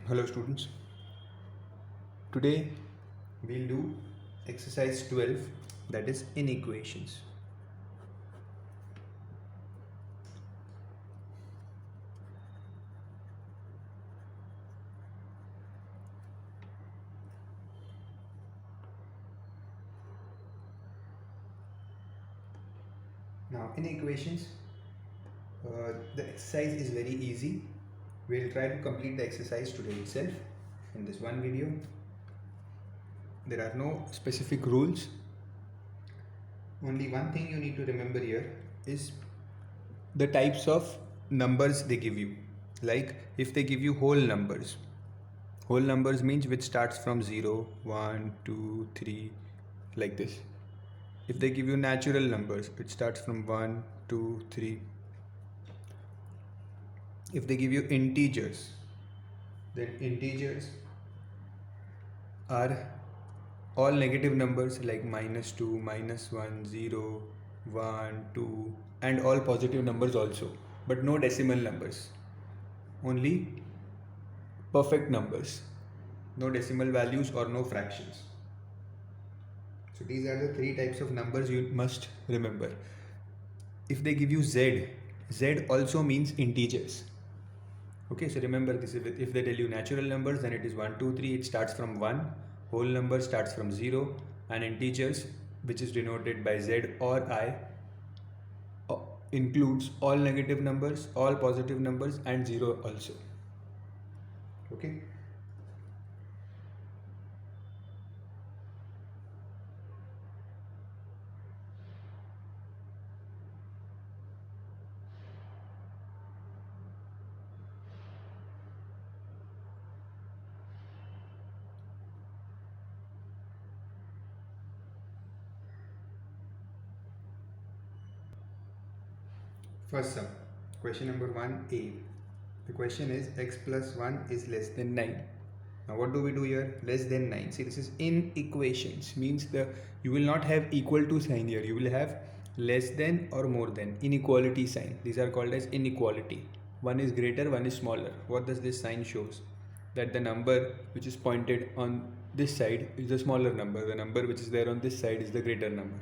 Hello students. Today we'll do exercise 12, that is inequations. Now in equations, the exercise is very easy. We'll try to complete the exercise today itself in this one video. There are no specific rules. Only one thing you need to remember here is the types of numbers they give you. Like if they give you whole numbers means which starts from 0, 1, 2, 3, like this. If they give you natural numbers, it starts from 1, 2, 3. If they give you integers, then integers are all negative numbers like -2, -1, 0, 1, 2, and all positive numbers also, but no decimal numbers. Only perfect numbers, no decimal values or no fractions. So these are the three types of numbers you must remember. If they give you z, z also means integers. Okay, so remember this. If they tell you natural numbers, then it is 1, 2, 3. It starts from 1. Whole number starts from 0. And integers, which is denoted by z or I, includes all negative numbers, all positive numbers, and 0 also. Okay. First sum, question number 1a. The question is x plus 1 is less than 9. Now what do we do here? Less than 9. See, this is inequations, means you will not have equal to sign here. You will have less than or more than, inequality sign. These are called as inequality. One is greater, one is smaller. What does this sign shows? That the number which is pointed on this side is the smaller number. The number which is there on this side is the greater number.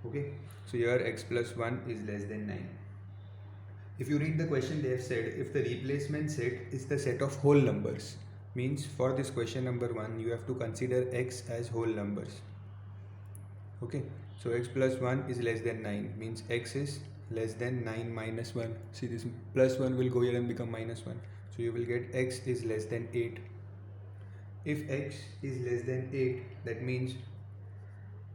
Okay, so here x plus 1 is less than 9. If you read the question, they have said if the replacement set is the set of whole numbers, means for this question number 1 you have to consider x as whole numbers. Okay, so x plus 1 is less than 9, means x is less than 9 minus 1. See, this plus 1 will go here and become minus 1, so you will get x is less than 8. If x is less than 8, that means,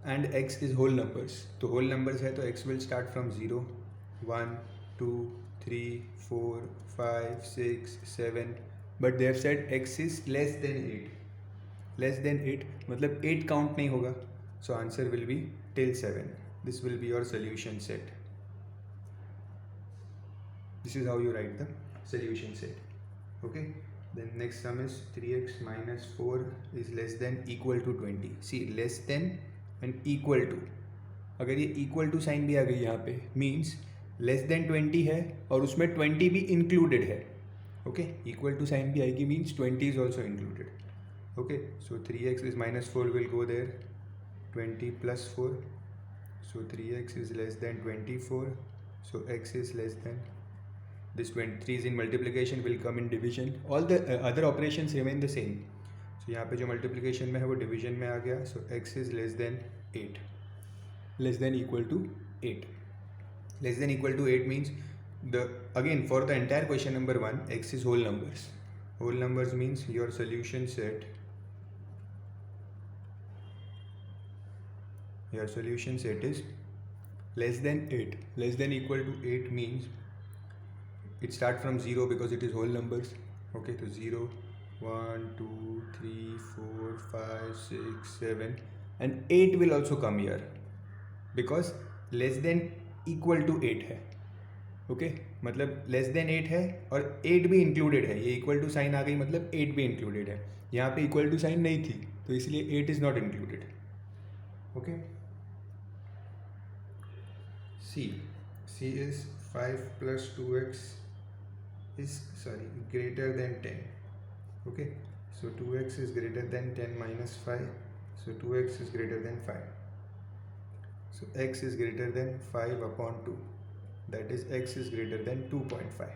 and x is whole numbers, तो whole numbers है तो x will start from 0, 1, 2, 3, 4, 5, 6, 7, but they have said x is less than 8. Less than 8 मतलब 8 count नहीं होगा, so answer will be till 7. This will be your solution set. This is how you write the solution set. Okay, then next sum is 3x minus 4 is less than equal to 20. See, less than and equal to, अगर ये equal to sign भी आ गई यहाँ पे, means less than 20 है और उसमें 20 भी इंक्लूडेड है. ओके, इक्वल टू साइन भी आएगी, means 20 is also included. Okay, so 3x is minus 4 will go there, 20 plus 4, so 3x is less than 24, so x is less than, this 23 is in multiplication will come in division. All the other operations remain the same. So यहाँ पे जो multiplication में है वो division में आ गया, so x is less than 8, less than equal to 8. Less than equal to 8 means, again for the entire question number 1, x is whole numbers. Whole numbers means your solution set, is less than 8. Less than equal to 8 means it starts from 0 because it is whole numbers. Okay, so 0, 1, 2, 3, 4, 5, 6, 7, and 8 will also come here because less than equal to 8 है. Okay, मतलब less than 8 है और 8 भी included है. ये equal to sign आ गई मतलब 8 भी इंक्लूडेड है. यहाँ पे इक्वल टू साइन नहीं थी तो इसलिए 8 is not included. Okay, c is 5 plus 2x is, sorry, greater than 10. Okay, so 2x is greater than 10 minus 5, so 2x is greater than 5. So x is greater than 5 upon 2, that is x is greater than 2.5.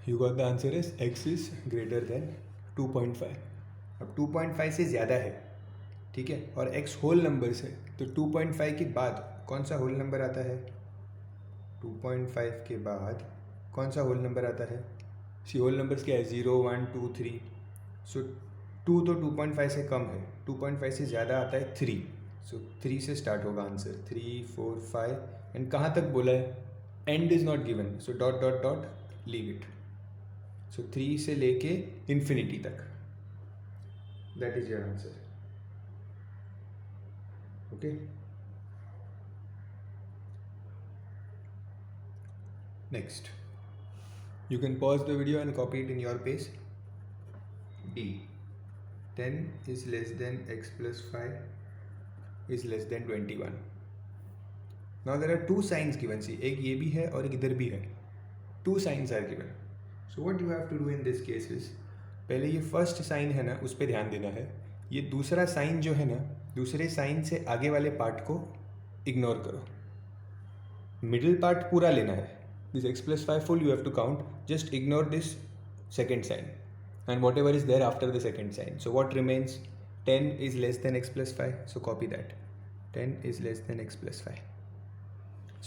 You got the answer is x is greater than 2.5. अब 2.5 से ज़्यादा है, ठीक है, और x whole numbers है, तो 2.5 के बाद कौन सा होल नंबर आता है? 2.5 के बाद कौन सा होल नंबर आता है? सी होल नंबर्स क्या है? 0 1 2 3. सो 2 तो 2.5 से कम है, 2.5 से ज़्यादा आता है 3. सो 3 से स्टार्ट होगा आंसर, 3 4 5 एंड कहाँ तक बोला है? And is not given, so dot dot dot leave it. So 3 से लेके इन्फिनिटी तक, that is your answer. Okay, next you can pause the video and copy it in your pace. D, 10 is less than x plus 5 is less than 21. Now there are two signs given. See, एक ये भी है और एक इधर भी है. Two signs are given. So what you have to do in this case is, पहले ये फर्स्ट साइन है ना, उस पर ध्यान देना है. ये दूसरा साइन जो है ना, दूसरे साइन से आगे वाले पार्ट को इग्नोर करो. मिडिल पार्ट पूरा लेना है. This x plus 5 full you have to count. Just ignore this second sign and whatever is there after the second sign. So what remains? 10 is less than x plus 5. So copy that. 10 is less than x plus 5.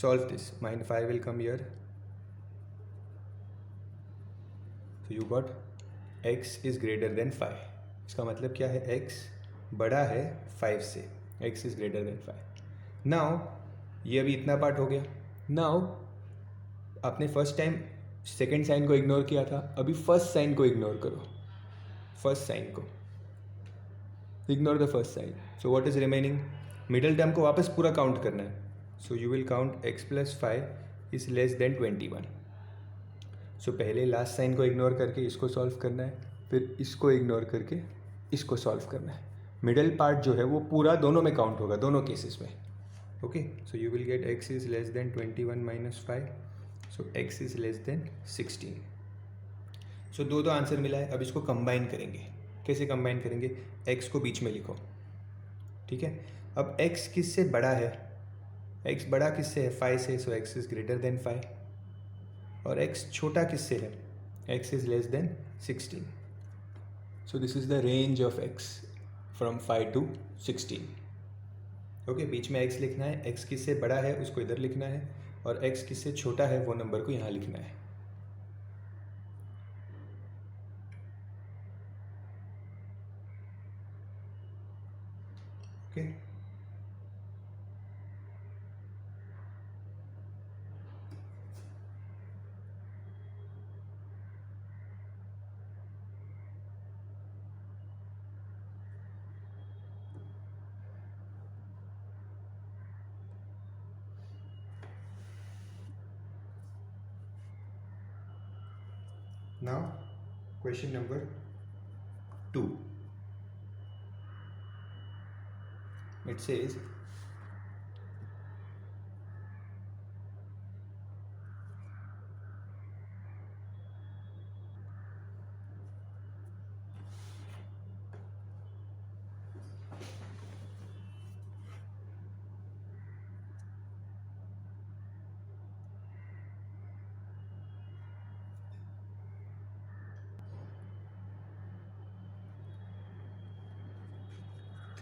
Solve this. Minus 5 will come here. So you got x is greater than 5. इसका मतलब क्या है? x बड़ा है 5 से. x is greater than 5. Now ये अभी इतना पार्ट हो गया. Now आपने फर्स्ट टाइम सेकेंड साइन को इग्नोर किया था, अभी फर्स्ट साइन को इग्नोर करो. फर्स्ट साइन को ignore the first sign. So what is remaining? Middle term को वापस पूरा काउंट करना है. So you will count x plus 5 is less than 21. So पहले लास्ट साइन को इग्नोर करके इसको सॉल्व करना है, फिर इसको इग्नोर करके इसको सॉल्व करना है. मिडिल पार्ट जो है वो पूरा दोनों में काउंट होगा, दोनों केसेस में. Okay, so you will get x is less than 21 minus 5. So x is less than 16. सो दो आंसर मिला है. अब इसको कंबाइन करेंगे. कैसे कंबाइन करेंगे? x को बीच में लिखो, ठीक है. अब x किससे बड़ा है? x बड़ा किससे है? 5 से. So x is greater than 5. और x छोटा किससे है? x is less than 16. So this is the range of x from 5 to 16. Okay, बीच में x लिखना है. x किससे बड़ा है उसको इधर लिखना है, और x किससे छोटा है वो नंबर को यहाँ लिखना है. Okay, now question number 2. It says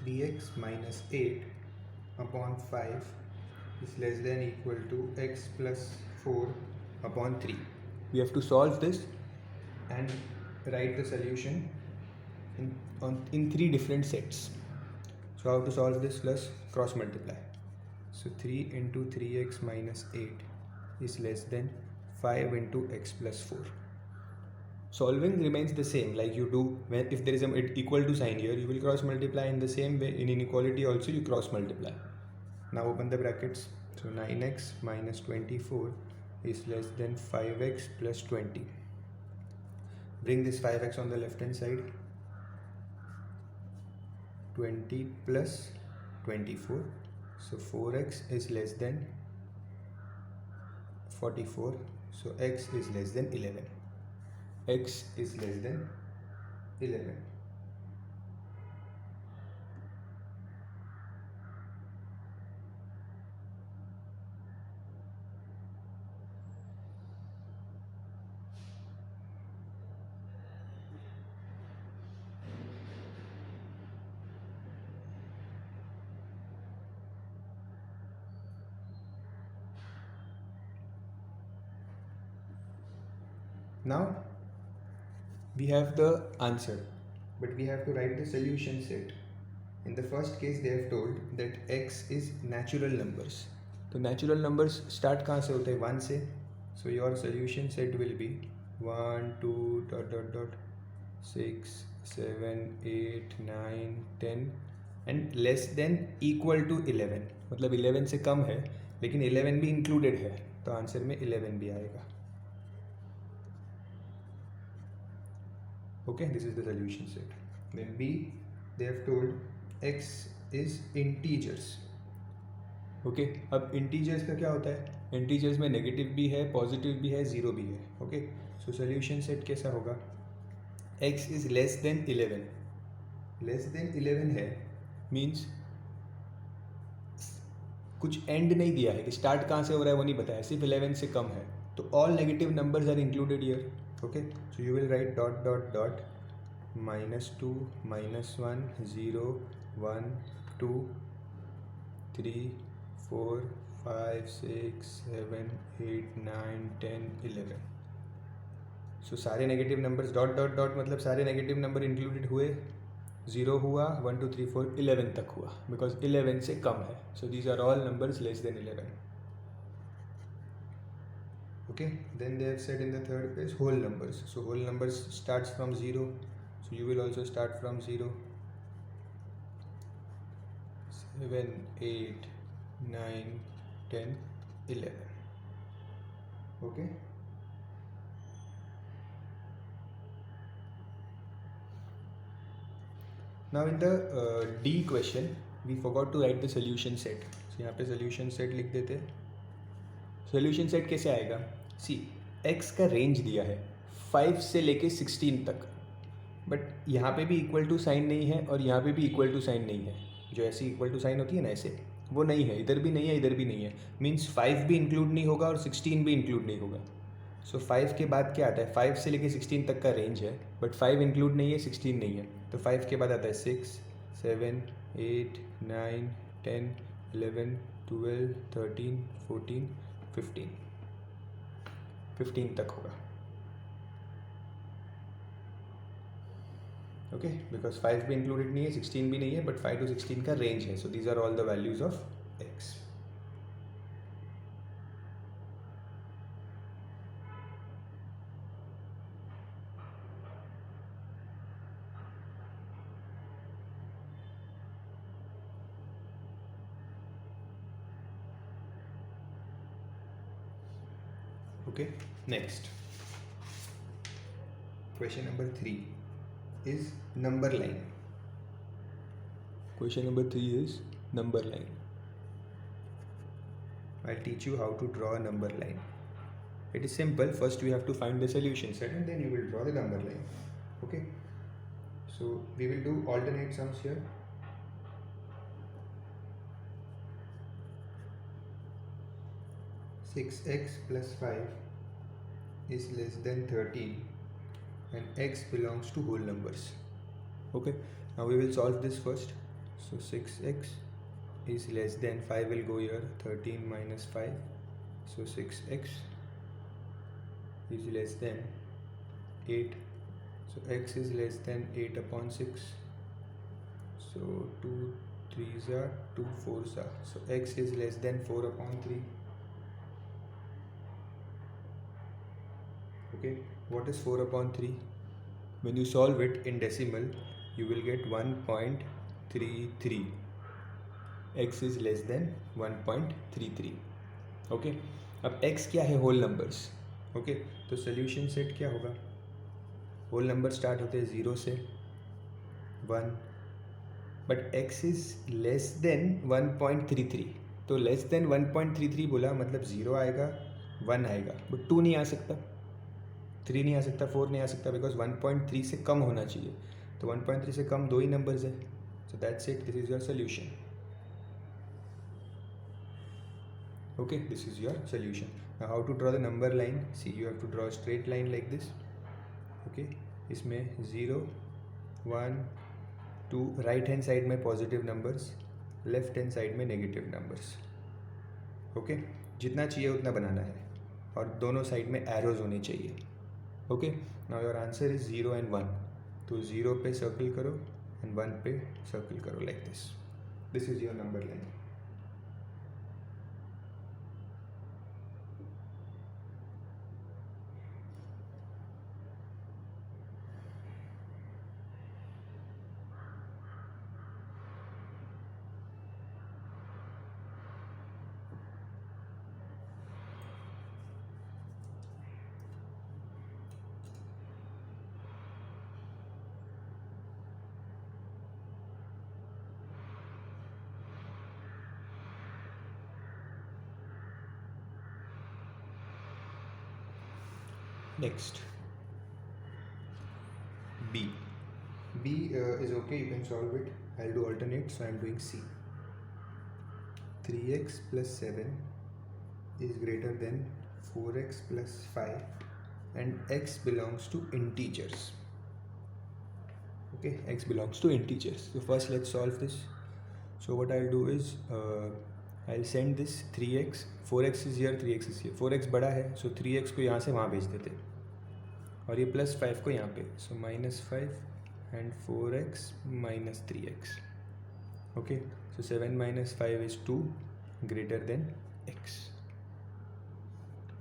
three x minus 8 upon 5 is less than equal to x plus 4 upon 3. We have to solve this and write the solution in 3 different sets. So how to solve this? Plus cross multiply. So 3 into 3x minus 8 is less than 5 into x plus 4. Solving remains the same like you do when if there is an equal to sign here, you will cross multiply in the same way. In inequality also you cross multiply. Now open the brackets. So 9x minus 24 is less than 5x plus 20. Bring this 5x on the left hand side. 20 plus 24. So 4x is less than 44. So x is less than 11. x is less than 11. Now we have the answer, but we have to write the solution set. In the first case, they have told that x is natural numbers. तो natural numbers start कहाँ से होते हैं? 1 से. So your solution set will be 1, 2, dot dot dot 6, 7, 8, 9, 10 and less than equal to 11. मतलब 11 से कम है लेकिन 11 भी इंक्लूडेड है, तो आंसर में 11 भी आएगा. Okay, this is the solution set. Then B, they have told x is integers. Okay, अब integers का क्या होता है? Integers में नेगेटिव भी है, पॉजिटिव भी है, ज़ीरो भी है. Okay, so solution set कैसा होगा? x is less than 11. Less than 11 है means कुछ एंड नहीं दिया है कि स्टार्ट कहाँ से हो रहा है वो नहीं बताया, सिर्फ 11 से कम है. तो all negative numbers are included here. Okay, so you will write dot dot dot -2, -1, 0, 1, 2, 3, 4, 5, 6, 7, 8, 9, 10, 11. सो सारे negative numbers dot dot dot मतलब सारे नेगेटिव नंबर इंक्लूडेड हुए. 0 हुआ, 1 2 3 4 11 तक हुआ बिकॉज 11 से कम है. So these are all numbers less than 11. Okay, then they have said in the third place whole numbers. So whole numbers starts from 0. So you will also start from 0. 7, 8, 9, 10, 11. Okay. Now in the D question, we forgot to write the solution set. So यहाँ पे solution set लिख देते हैं. Solution set कैसे आएगा? सी, x का range दिया है 5 से लेके 16 तक, बट यहाँ पे भी इक्वल टू साइन नहीं है और यहाँ पे भी इक्वल टू साइन नहीं है. जो ऐसी इक्वल टू साइन होती है ना, ऐसे वो नहीं है, इधर भी नहीं है इधर भी नहीं है. मीन्स 5 भी इंक्लूड नहीं होगा और 16 भी इंक्लूड नहीं होगा. सो 5 के बाद क्या आता है? 5 से लेके 16 तक का रेंज है, बट 5 इंक्लूड नहीं है, 16 नहीं है. तो 5 के बाद आता है 6, 7, 8, 9, 10, 11, 12, 13, 14, 15 तक होगा. ओके, बिकॉज 5 भी इंक्लूडेड नहीं है, 16 भी नहीं है, बट 5 to 16 का रेंज है. So these are all the values of x. Okay, next question number 3 is number line. Question number 3 is number line. I'll teach you how to draw a number line. It is simple. First we have to find the solution set and then you will draw the number line. Okay, so we will do alternate sums here. 6x plus 5 is less than 13 and x belongs to whole numbers. Okay, now we will solve this first. So 6x is less than 5 will go here, 13 minus 5. So 6x is less than 8. So x is less than 8 upon 6. So 2 3s are 2 4s are. So x is less than 4 upon 3. Okay, what is 4 upon 3? When you solve it in decimal, you will get 1.33. X is less than 1.33. Okay, अब x क्या है? Whole numbers. Okay, तो solution set क्या होगा? Whole number start होते हैं 0 से 1, but x is less then 1.33. तो लेस देन 1.33 बोला मतलब 0 आएगा, 1 आएगा, बट 2 नहीं आ सकता. 3 नहीं आ सकता, 4 नहीं आ सकता, बिकॉज 1.3 से कम होना चाहिए. तो 1.3 से कम 2 ही नंबर्स है. So that's it, this is your solution. Okay, this is your solution. Now how to draw the number line? See, you have to draw a straight line like this. Okay, इसमें 0 1 2 right hand side में positive numbers, left hand side में negative numbers. Okay, जितना चाहिए उतना बनाना है और दोनों side में एरोज होने चाहिए. Okay, now your answer is 0 and 1. तो 0 पे सर्कल करो एंड 1 पे सर्कल करो like this. This is your number line. Next, B. B is okay, you can solve it. I'll do alternate, so I'm doing C. 3x plus 7 is greater than 4x plus 5 and x belongs to integers. Okay, x belongs to integers. So first let's solve this. So what I'll do is I'll send this 3x, 4x is here, 3x is here. 4x बड़ा है, so 3x को यहाँ से वहाँ भेज देते हैं और ये प्लस 5 को यहाँ पे. सो -5 and 4x minus 3x. Okay, so 7 minus 5 is 2 greater than x.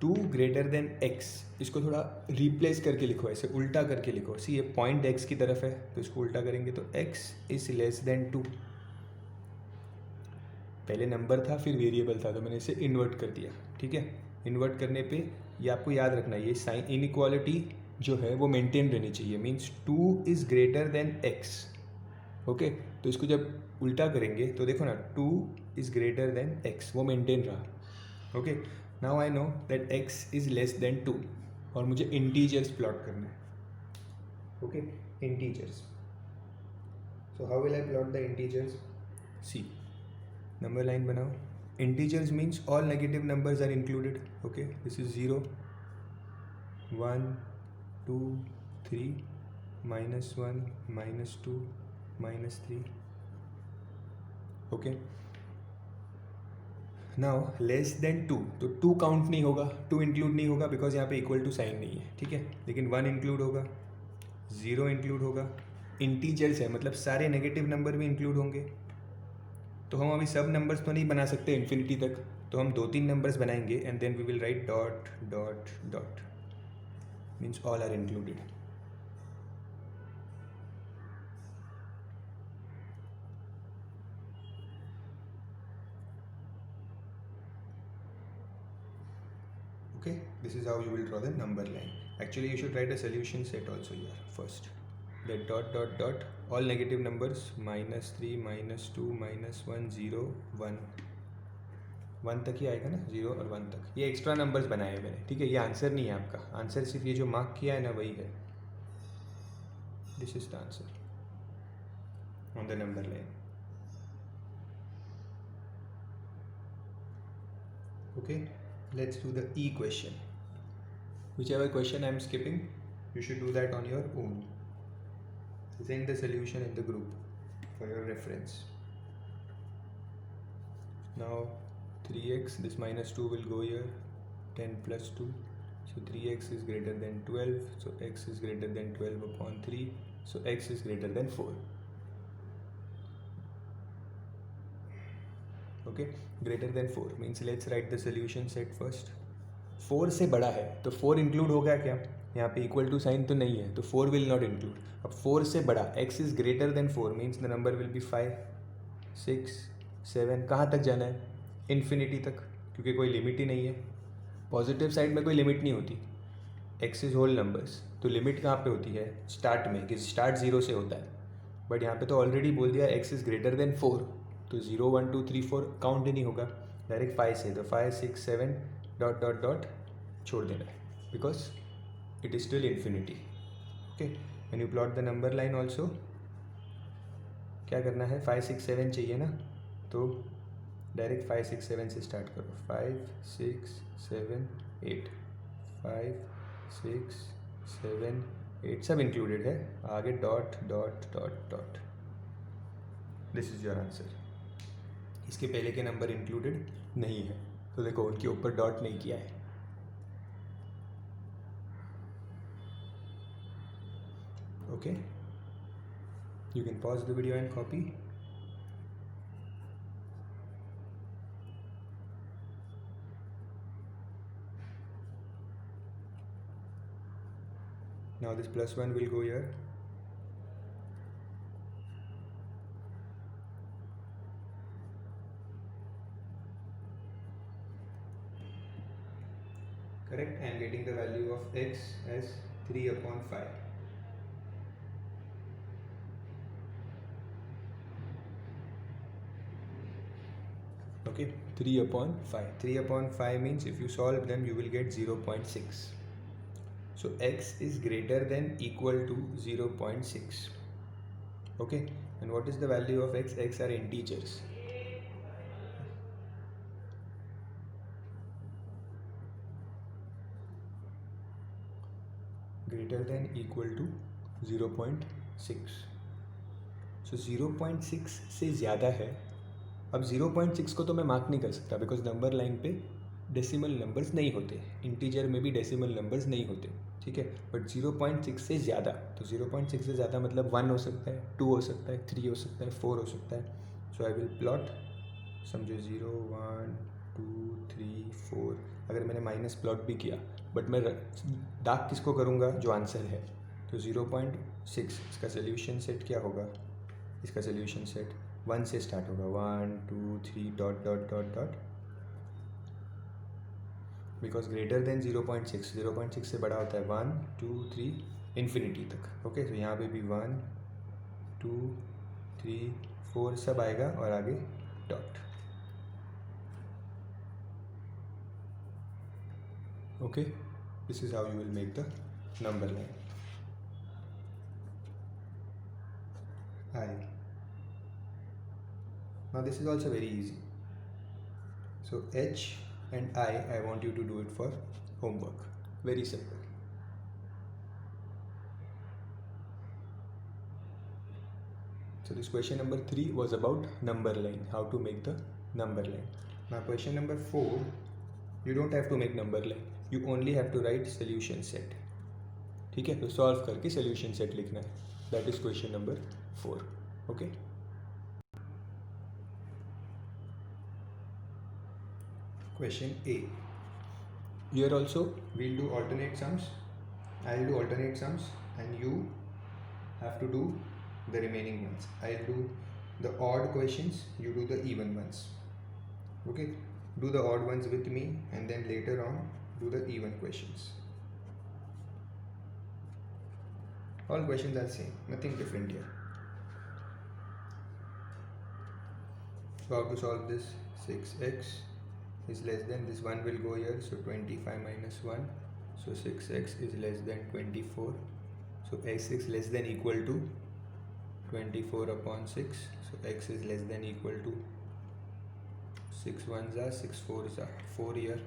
2 greater than x, इसको थोड़ा रिप्लेस करके लिखो, ऐसे उल्टा करके लिखो. सी ये पॉइंट x की तरफ है तो इसको उल्टा करेंगे तो x is less than 2. पहले नंबर था फिर वेरिएबल था तो मैंने इसे इन्वर्ट कर दिया. ठीक है, इन्वर्ट करने पे ये आपको याद रखना, ये साइन इनइक्वालिटी जो है वो मेंटेन रहनी चाहिए. Means 2 is greater than x. Okay, तो इसको जब उल्टा करेंगे तो देखो ना, 2 इज़ ग्रेटर देन x, वो मेंटेन रहा. Okay, now I know that x is less than 2 और मुझे इंटीजर्स प्लॉट करना है. Okay, integers. So how will I plot the integers? See, number line बनाओ. Integers means all negative numbers are included. Okay, this is 0 1 2 3 -1 -2 -3. Okay, now less than 2, तो 2 count नहीं होगा, 2 include नहीं होगा बिकॉज यहाँ पे इक्वल टू साइन नहीं है. ठीक है, लेकिन 1 इंक्लूड होगा, 0 इंक्लूड होगा. इंटीजर्स है मतलब सारे नेगेटिव नंबर भी इंक्लूड होंगे. तो हम अभी सब नंबर्स तो नहीं बना सकते इन्फिनिटी तक, तो हम 2-3 नंबर्स बनाएंगे and then we will write dot dot dot. Means all are included. Okay, this is how you will draw the number line. Actually, you should write a solution set also here first. That dot dot dot all negative numbers -3 -2 -1 0 1 1 तक ही आएगा ना, 0 और 1 तक. ये extra numbers बनाए हैं मैंने. ठीक है, ये आंसर नहीं है आपका. आंसर सिर्फ ये जो मार्क किया है ना वही है. This is the answer on the number line. Okay, let's do the E question. Whichever question I am skipping, you should do that on your own. Send the solution in the group for your reference. Now 3x, this -2 will go here, 10 plus 2, so 3x is greater than 12, so x is greater than 12 upon 3, so x is greater than 4. Okay, greater than 4 means let's write the solution set first. 4 से बड़ा है तो 4 include हो गया क्या? यहाँ पे equal to sign तो नहीं है तो 4 विल नॉट इंक्लूड. अब 4 से बड़ा x is greater then 4 means the number will be 5 6 7. कहाँ तक जाना है? इन्फिनिटी तक, क्योंकि कोई लिमिट ही नहीं है. पॉजिटिव साइड में कोई लिमिट नहीं होती. x इज होल नंबर्स, तो लिमिट कहाँ पे होती है? स्टार्ट में, कि स्टार्ट 0 से होता है. बट यहाँ पे तो ऑलरेडी बोल दिया x इज ग्रेटर देन 4, तो 0 1 2 3 4 काउंट ही नहीं होगा. डायरेक्ट 5 से, तो 5 6 7 डॉट डॉट डॉट छोड़ देना है, because it is still infinity. Okay, when you plot the number line also, क्या करना है, 5 6 7 चाहिए ना, तो डायरेक्ट 5 6 7 से स्टार्ट करो. 5 6 7 8, 5 6 7 8 सब इंक्लूडेड है. आगे dot dot dot dot. This is your answer. इसके पहले के नंबर इंक्लूडेड नहीं है, तो देखो उनके ऊपर डॉट नहीं किया है. Okay, you can pause the video and copy. Now this plus 1 will go here. Correct. I am getting the value of x as 3 upon 5. Okay, 3 upon 5. 3 upon 5 means if you solve them you will get 0.6. So x is greater than equal to 0.6. Okay, and what is the value of x? X are integers. Greater than equal to 0.6. So 0.6 से ज़्यादा है. अब 0.6 को तो मैं mark नहीं कर सकता बिकॉज नंबर लाइन पे डेसिमल नंबर्स नहीं होते, इंटीजर में भी डेसिमल नंबर्स नहीं होते. ठीक है, बट 0.6 से ज़्यादा, तो 0.6 से ज़्यादा मतलब 1 हो सकता है, 2 हो सकता है, 3 हो सकता है, 4 हो सकता है. सो आई विल प्लॉट, समझो 0 1 2 3 4. अगर मैंने माइनस प्लॉट भी किया बट मैं डार्क किसको करूँगा, जो आंसर है. तो 0.6 इसका सोल्यूशन सेट क्या होगा, इसका सोल्यूशन सेट 1 से स्टार्ट होगा. 1 2 3 dot dot dot dot, because greater than 0.6. 0.6 से बड़ा होता है 1 2 3 इन्फिनिटी तक. ओके, तो यहाँ पे भी 1 2 3 4 सब आएगा और आगे dot. Okay, this is how you will make the number line. I. Now this is also very easy. So H and I want you to do it for homework. Very simple. So this question number 3 was about number line, how to make the number line. Now question number 4, you don't have to make number line, you only have to write solution set. ठीक है, तो solve करके solution set लिखना है. That is question number 4. Okay. Question A. Here also we'll do alternate sums. I'll do alternate sums and you have to do the remaining ones. I'll do the odd questions, you do the even ones. Okay, do the odd ones with me and then later on do the even questions. All questions are same, nothing different here. So how to solve this? 6x is less than, this 1 will go here, so 25 minus 1, so 6x is less than 24. So x is less than equal to 24 upon 6, so x is less than equal to 6 ones are 6 fours are 4 here.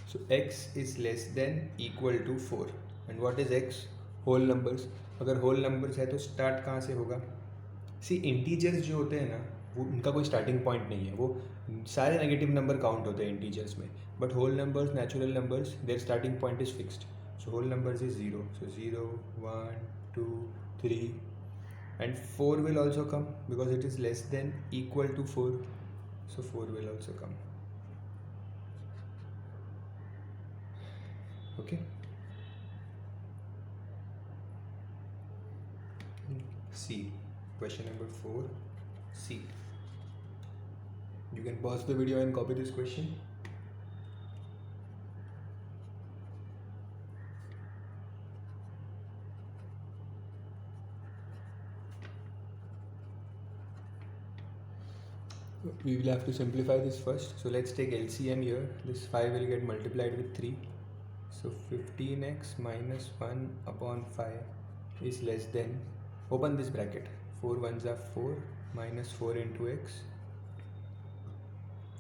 So x is less than equal to 4. And what is x? Whole numbers. अगर whole numbers है तो start कहाँ से होगा? सी integers जो होते हैं ना, वो उनका कोई स्टार्टिंग पॉइंट नहीं है, वो सारे नेगेटिव नंबर काउंट होते हैं इंटीजर्स में. But whole numbers, natural numbers, their starting point is fixed. So whole numbers is 0. So 0 1 2 3 and 4 will also come because it is less than equal to 4. So 4 will also come. Okay. C. Question number 4. C. You can pause the video and copy this question. We will have to simplify this first. So let's take LCM here. This 5 will get multiplied with 3. So 15x minus 1 upon 5 is less than, open this bracket, 4 ones are 4 minus 4 into x,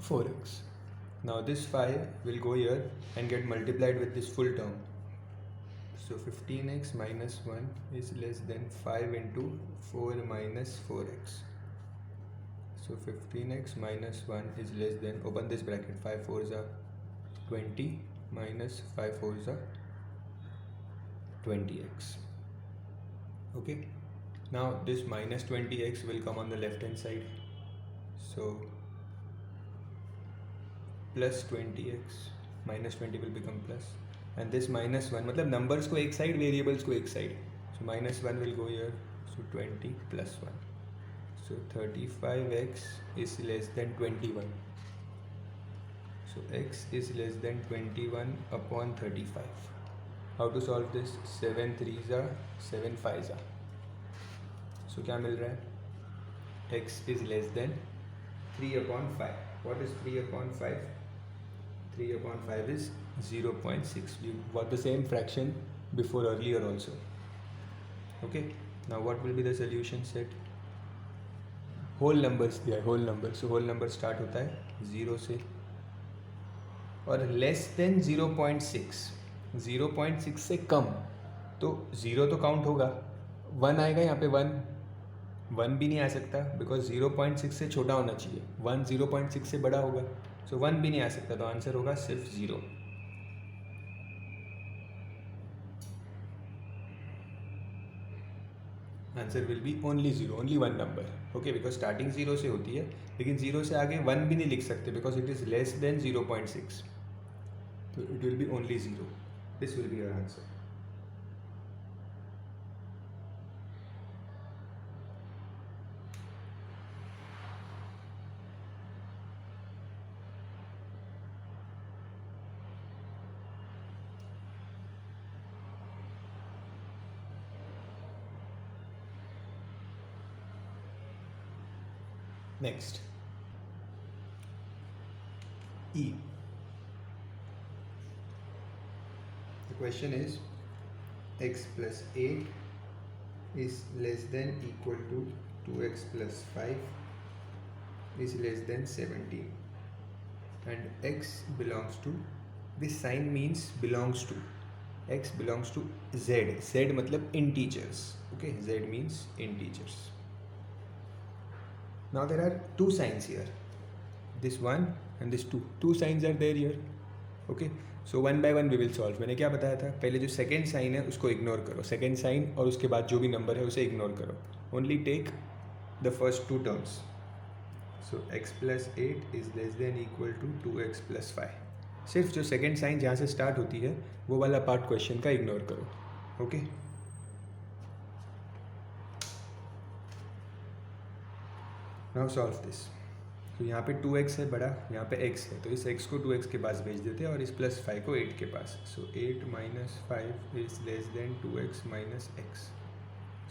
4x. Now this 5 will go here and get multiplied with this full term. So 15x minus 1 is less than 5 into 4 minus 4x. So 15x minus 1 is less than, open this bracket, 5 4s are 20 minus 5 4s are 20x. Okay, now this minus 20x will come on the left hand side. So plus 20x minus 20 will become plus, and this minus 1 मतलब numbers को एक side, variables को एक side. So minus 1 will go here, so 20 plus 1. So 35x is less than 21. So x is less than 21 upon 35. How to solve this? 7 3s are 7 5s are. So क्या मिल रहा है? X is less than 3 upon 5. What is 3 upon 5? 3 upon 5 is 0.6. We got the same fraction before earlier also. Okay. Now what will be the solution set? Whole numbers दिया है, whole number. So whole number start होता है 0 से और less than 0.6. 0.6 से कम तो 0 तो count होगा, 1 आएगा यहाँ पे, 1 भी नहीं आ सकता बिकॉज 0.6 से छोटा होना चाहिए, 1 0.6 से बड़ा होगा, सो 1 भी नहीं आ सकता, तो आंसर होगा सिर्फ 0. Answer will be only 0, only 1 number. Okay, because starting 0 से होती है, लेकिन 0 से आगे 1 भी नहीं लिख सकते because it is less then 0.6. तो it will be only 0. This will be your answer. Next, E. The question is x plus 8 is less than equal to 2x plus 5 is less than 17, and x belongs to, this sign means belongs to, x belongs to z. Z मतलब integers. Okay, z means integers. Now there are two signs here, this one and this two. Two signs are there here. Okay, so one by one we will solve. मैंने क्या बताया था, पहले जो second sign है उसको ignore करो, second sign और उसके बाद जो भी number है उसे ignore करो. Only take the first two terms. So x plus 8 is less than equal to 2x plus 5. सिर्फ जो second sign जहाँ से start होती है वो वाला part question का ignore करो. Okay. Now solve this. तो यहाँ पे 2x है बड़ा, यहाँ पे x है, तो इस x को 2x के पास भेज देते हैं और इस प्लस 5 को 8 के पास. सो 8 minus 5 is less than 2x minus x.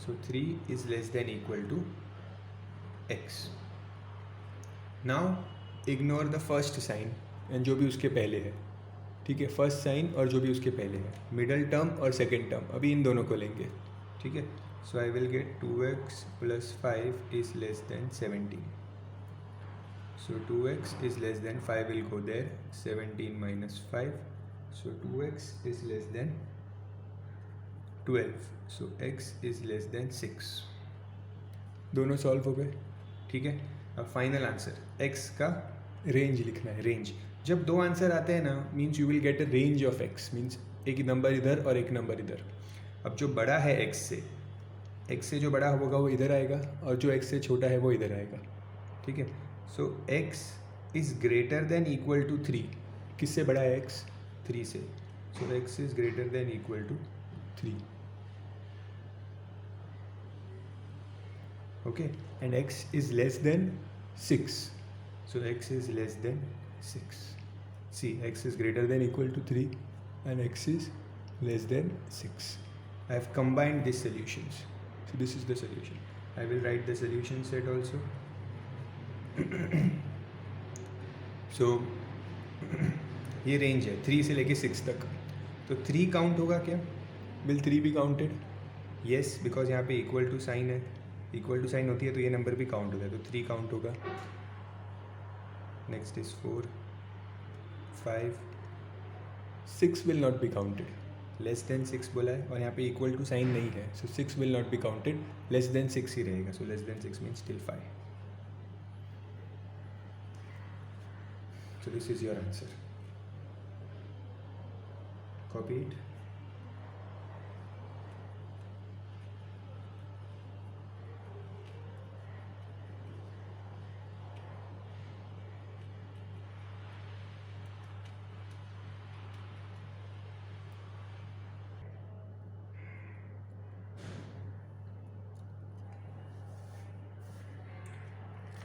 So 3 is less than equal to x. Now ignore the first sign and जो भी उसके पहले है. ठीक है, फर्स्ट साइन और जो भी उसके पहले है, मिडल टर्म और सेकेंड टर्म, अभी इन दोनों को लेंगे. ठीक है, so I will get 2x plus 5 is less than 17. So 2x is less than 5 will go there, 17 minus 5. So 2x is less than 12. So x is less than 6. दोनों solve हो गए. ठीक है, अब फाइनल आंसर, x का range लिखना है. Range, जब दो आंसर आते हैं ना, means you will get a range of x, means एक नंबर इधर और एक नंबर इधर. अब जो बड़ा है x से जो बड़ा होगा वो इधर आएगा और जो x से छोटा है वो इधर आएगा. ठीक है, so x is greater than equal to 3. किससे बड़ा है x? 3 से. So x is greater than equal to 3. Okay, and x is less than 6. So x is less than 6. See, x is greater than equal to 3 and x is less than 6. I have combined these solutions. So this is the solution. I will write the solution set also. So ये range है 3 से लेके 6 तक. तो 3 count होगा क्या? Will 3 be counted? Yes, because यहाँ पे इक्वल टू साइन है, इक्वल टू साइन होती है तो ये नंबर भी काउंट होता है, तो 3 काउंट होगा. Next is 4, 5, 6 will not be counted. Less than 6 बोला है और यहाँ पे इक्वल टू साइन नहीं है, so 6 will not be counted. Less than 6 ही रहेगा, so less than 6 means till 5. So this is your answer. Copy it.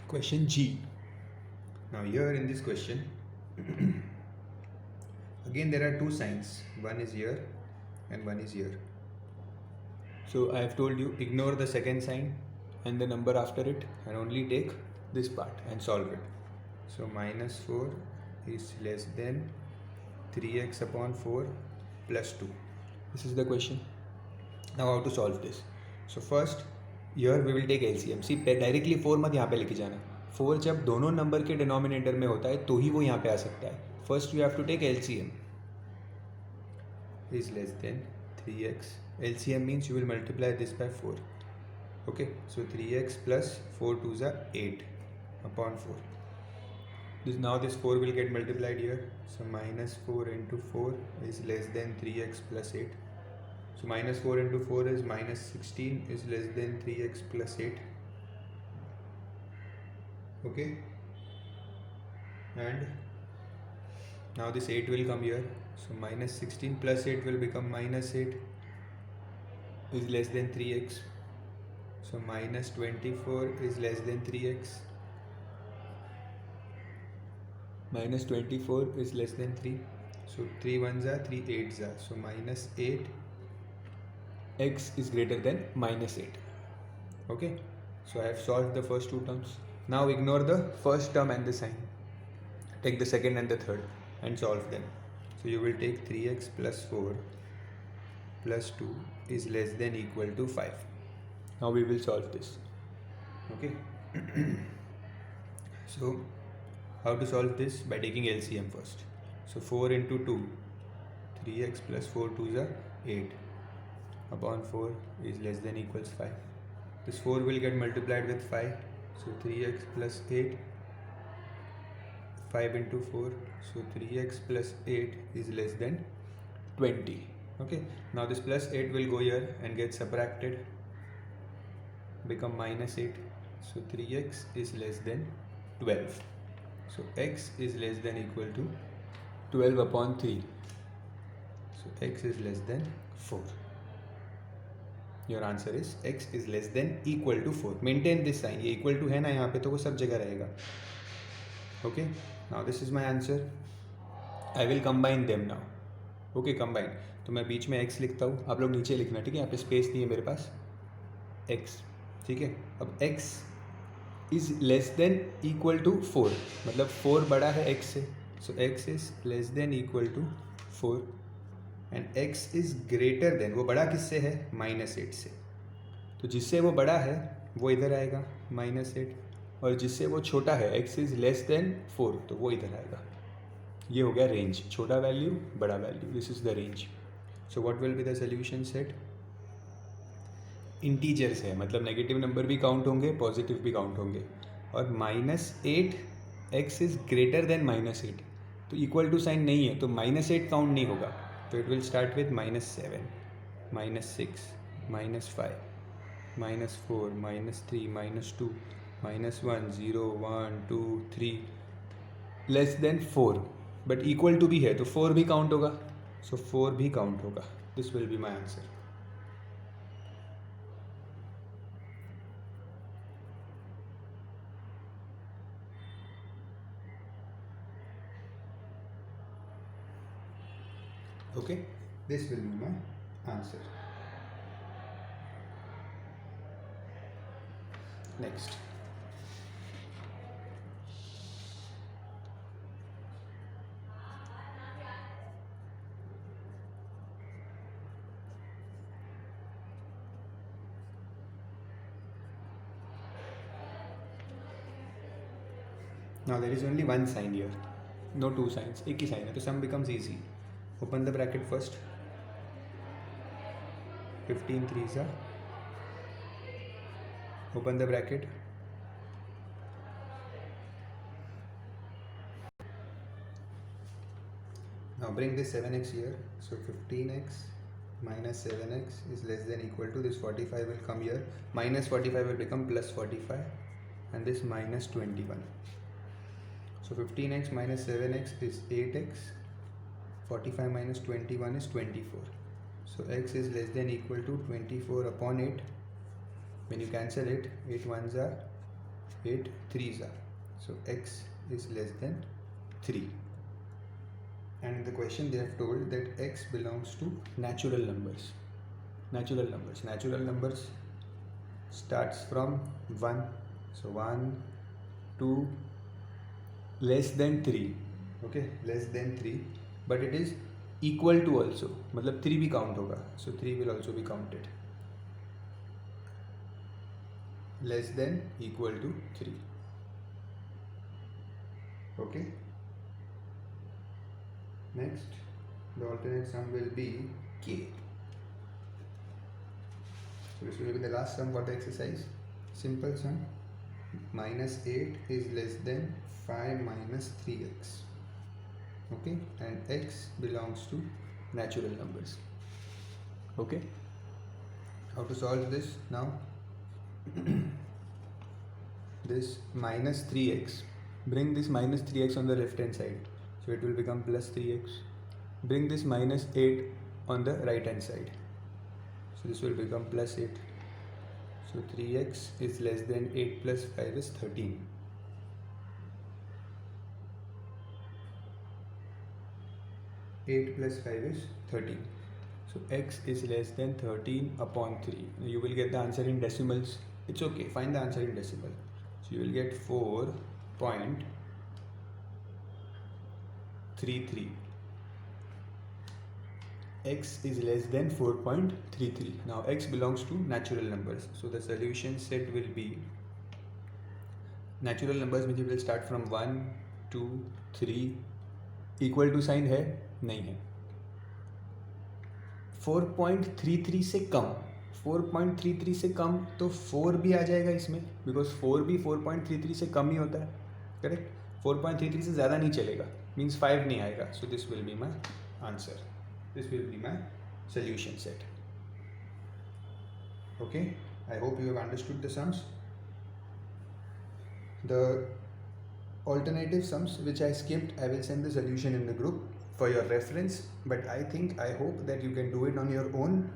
Question G. Now here in this question, again there are two signs, one is here and one is here. So I have told you, ignore the second sign and the number after it and only take this part and solve it. So minus 4 is less than 3x upon 4 plus 2. This is the question. Now how to solve this? So first here we will take LCM. See, directly 4 मत यहाँ पे लेके जाना. 4 जब दोनों number के denominator में होता है तो ही वो यहाँ पे आ सकता है. First you have to take LCM. Is less than 3x. LCM means you will multiply this by 4. Okay, so 3x plus 4 2s are 8 upon 4. Now this 4 will get multiplied here. So minus 4 into 4 is less than 3x plus 8. So minus 4 into 4 is minus 16 is less than 3x plus 8. Okay, and now this 8 will come here. So minus 16 plus 8 will become minus 8 is less than 3x. So minus 24 is less than 3x. Minus 24 is less than 3. So 3 1s are 3 8s are. So minus 8 x is greater than minus 8. Okay, so I have solved the first two terms. Now ignore the first term and the sign. Take the second and the third and solve them. So you will take 3x plus 4 plus 2 is less than equal to 5. Now we will solve this. Okay. So how to solve this? By taking LCM first. So 4 into 2, 3x plus 4 2s are 8 upon 4 is less than equals 5. This 4 will get multiplied with 5. So 3x plus 8, 5 into 4, so 3x plus 8 is less than 20. Okay, now this plus 8 will go here and get subtracted, become minus 8. So 3x is less than 12. So x is less than equal to 12 upon 3. So x is less than 4. Your answer is x is less than equal to 4. Maintain this sign. ये equal to है ना यहाँ पे, तो वो सब जगह रहेगा. Okay. Now this is my answer. I will combine them now. Okay, combine. तो मैं बीच में x लिखता हूँ, आप लोग नीचे लिखना, ठीक है? यहाँ पे स्पेस नहीं है मेरे पास. x, ठीक है? अब x is less than equal to 4. मतलब 4 बड़ा है x से. So x is less than equal to 4. And x is greater then, वो बड़ा किससे है? माइनस 8 से. तो जिससे वो बड़ा है वो इधर आएगा माइनस 8, और जिससे वो छोटा है x इज़ लेस देन 4 तो वो इधर आएगा. ये हो गया रेंज. छोटा वैल्यू बड़ा value, this is the range. So what will be the solution set? Integers है, मतलब नेगेटिव नंबर भी काउंट होंगे, पॉजिटिव भी काउंट होंगे. और minus 8 x is greater then minus 8, तो इक्वल टू साइन नहीं है तो माइनस 8 काउंट नहीं होगा. तो it will start with minus 7, minus 6, minus 5, minus 4, minus 3, minus 2, minus 1, 0, 1, 2, 3, less than 4. But equal to भी है तो 4 भी काउंट होगा. सो 4 भी काउंट होगा. This will be my answer. Okay, this will be my answer. Next. Now there is only one sign here, no two signs, एक ही sign है, तो sum becomes easy. Open the bracket first. 15 3s are. Open the bracket. Now bring this 7x here. So 15x minus 7x is less than equal to this 45 will come here. Minus 45 will become plus 45 and this minus 21. So 15x minus 7x is 8x. 45 minus 21 is 24. So x is less than equal to 24 upon 8. When you cancel it, 8 1s are 8 3s are. So x is less than 3. And in the question they have told that x belongs to natural numbers. Natural numbers starts from 1. So 1, 2, less than 3. Okay, less than 3. But it is equal to also. मतलब 3 भी count होगा. So 3 will also be counted. Less than equal to 3. Okay. Next, the alternate sum will be k. So this will be the last sum for the exercise. Simple sum. Minus 8 is less than 5 minus 3x. Okay, and x belongs to natural numbers. Okay. How to solve this now? This minus 3x. Bring this minus 3x on the left hand side. So it will become plus 3x. Bring this minus 8 on the right hand side. So this will become plus 8. So 3x is less than 8 plus 5 is 13. Eight plus 5 is 13. So x is less than 13 upon 3. You will get the answer in decimals. It's okay. Find the answer in decimal. So you will get 4.33. X is less than 4.33. Now x belongs to natural numbers. So the solution set will be natural numbers which will start from 1, 2, 3. Equal to sign है? नहीं है. 4.33 से कम. 4.33 से कम तो 4 भी आ जाएगा इसमें, because 4 भी 4.33 से कम ही होता है. करेक्ट. 4.33 से ज़्यादा नहीं चलेगा, मीन्स 5 नहीं आएगा. So this will be my answer. This will be my solution set. Okay, I hope you have understood the sums. The alternative sums which I skipped, I will send the solution in the group for your reference, but I hope that you can do it on your own.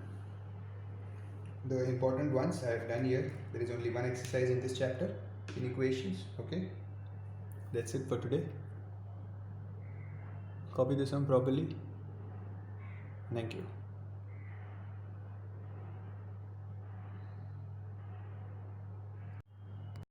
The important ones I have done here. There is only one exercise in this chapter in equations. Okay, that's it for today. Copy the sum properly. Thank you.